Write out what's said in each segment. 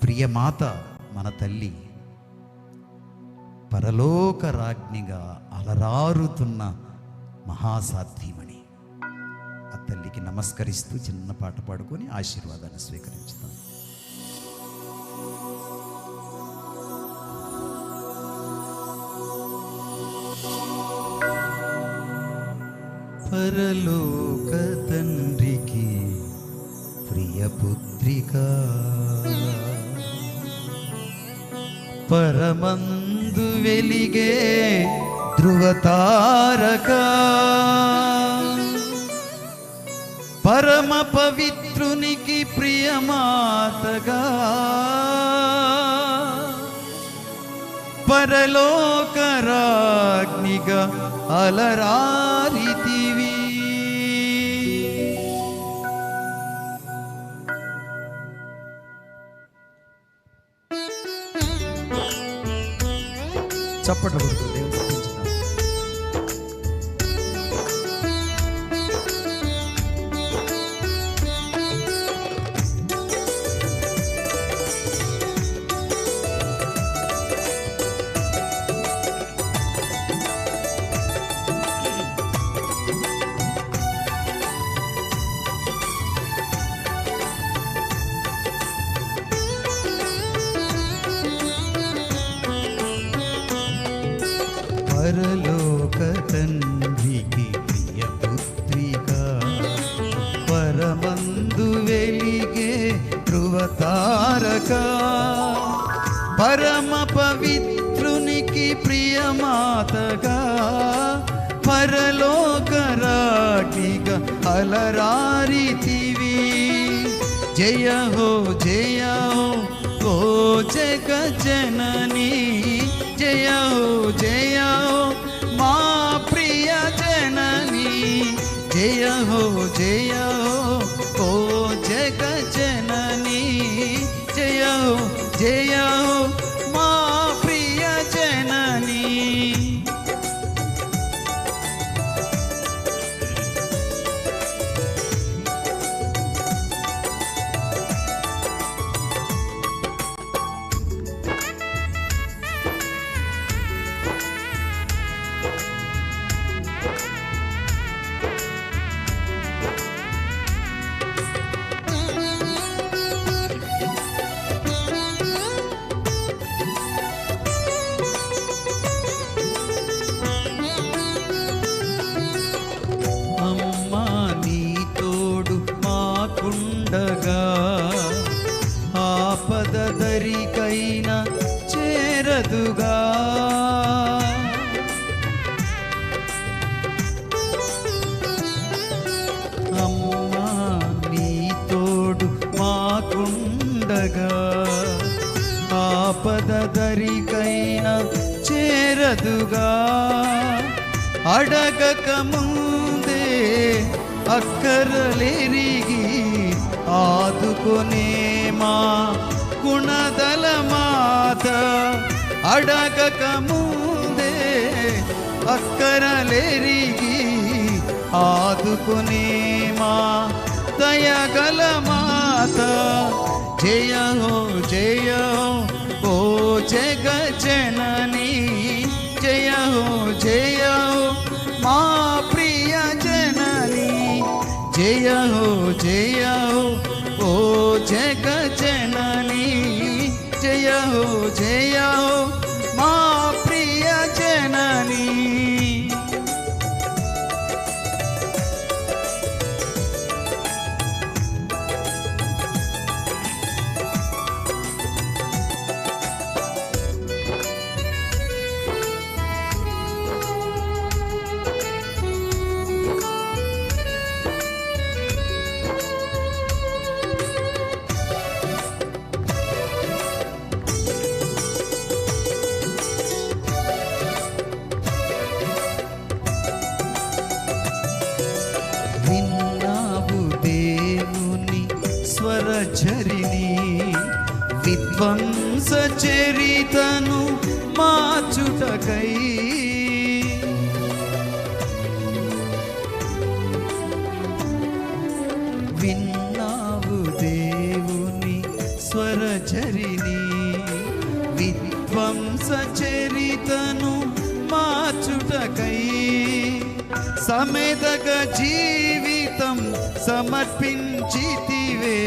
ప్రియమాత మన తల్లి పరలోక రాజ్ఞిగా అలరారుతున్న మహాసాధ్వీమణి. ఆ తల్లికి నమస్కరిస్తూ చిన్న పాట పాడుకొని ఆశీర్వాదాన్ని స్వీకరించుతాం. పరలోక తండ్రికి ప్రియపుత్రిక, పరమందు వెలిగే ధృవతారక, పరమ పవిత్రునికి ప్రియమాతగా, పరలోక రాజ్ఞిగా అలరారితివి. చప్పట్లు కొడుతూ దేవుని స్తుతించుదాం. పరలోక తండ్రికి ప్రియపుత్రిక, పరమందు వెలిగే ధృవతారక, పరమ పవిత్రునికి ప్రియమాతగా, పరలోక రాజ్ఞిగా అలరారితివి. జయ హో జయ హో ఓ జగ జననీ, జయ హో జయ హో మా ప్రియ జననీ, జయ హో జయ హో ఓ జగ జననీ, జయ హో జయ హో మా ప్రియ జననీ. ఆపద దరికైనా చేరదుగా, అమ్మా నీ తోడు మాకుండగా, ఆపద దరికైనా చేరదుగా. అడగక ముందే అక్కరలెరిగి ఆదుకొనే మా గుణదల మాత, అడగక ముందే అక్కరలెరిగి ఆదుకొనే మా దయగల మాత. జయ హో జయ హో ఓ జగ జననీ, జయ హో జయ హో మా ప్రియ జననీ, జయ హో జయ హో ఓ జగ జననీ, జయ హో జయ హో మా ప్రియ జననీ. విన్నావు దేవుని స్వరఝరిని, విధ్వంస చరితను మార్చుటకై, విన్నావు దేవుని స్వరఝరిని, స్వరఝరిణి విధ్వంస చరితను మార్చుటకై సమేదగ జీవితం సమర్పించితివే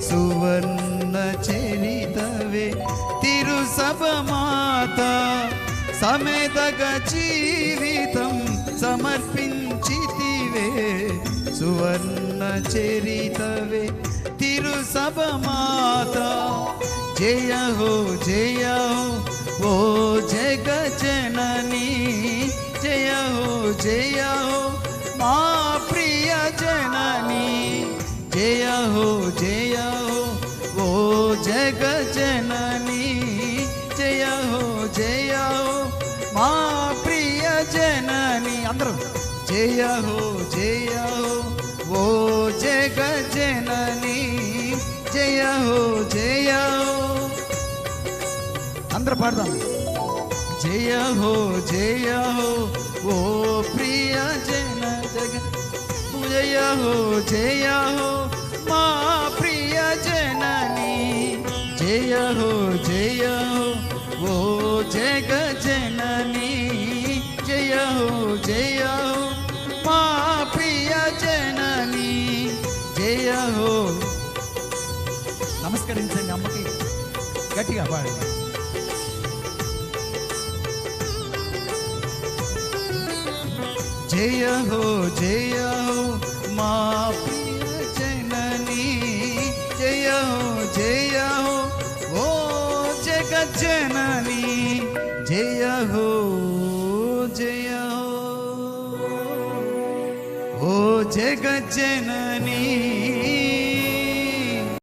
సువర్ణ చరితవే తిరు సభ మాత సమేదగ జీవితం సమర్పించితివే సువర్ణ చరితవే తిరు సభ మాత జయ హో ఓ జగ జననీ జయ హో మా ప్రియ జననీ జయ హో ఓ జగ జననీ జయ హో మా ప్రియ జననీ అందరూ జయ హో ఓ జగ జననీ జయ హో అందరూ పాడదాం జయ హో ఓ ప్రియ జన జగ జయ హో మా ప్రియ జననీ జయ హో ఓ జగ జననీ జయ హో మా ప్రియ జననీ జయ హో నమస్కరించండి అమ్మకి గట్టిగా పాడండి జయ హో మా ప్రియ జననీ జయ హో ఓ జగజ్జననీ జయ హో ఓ జగజ్జననీ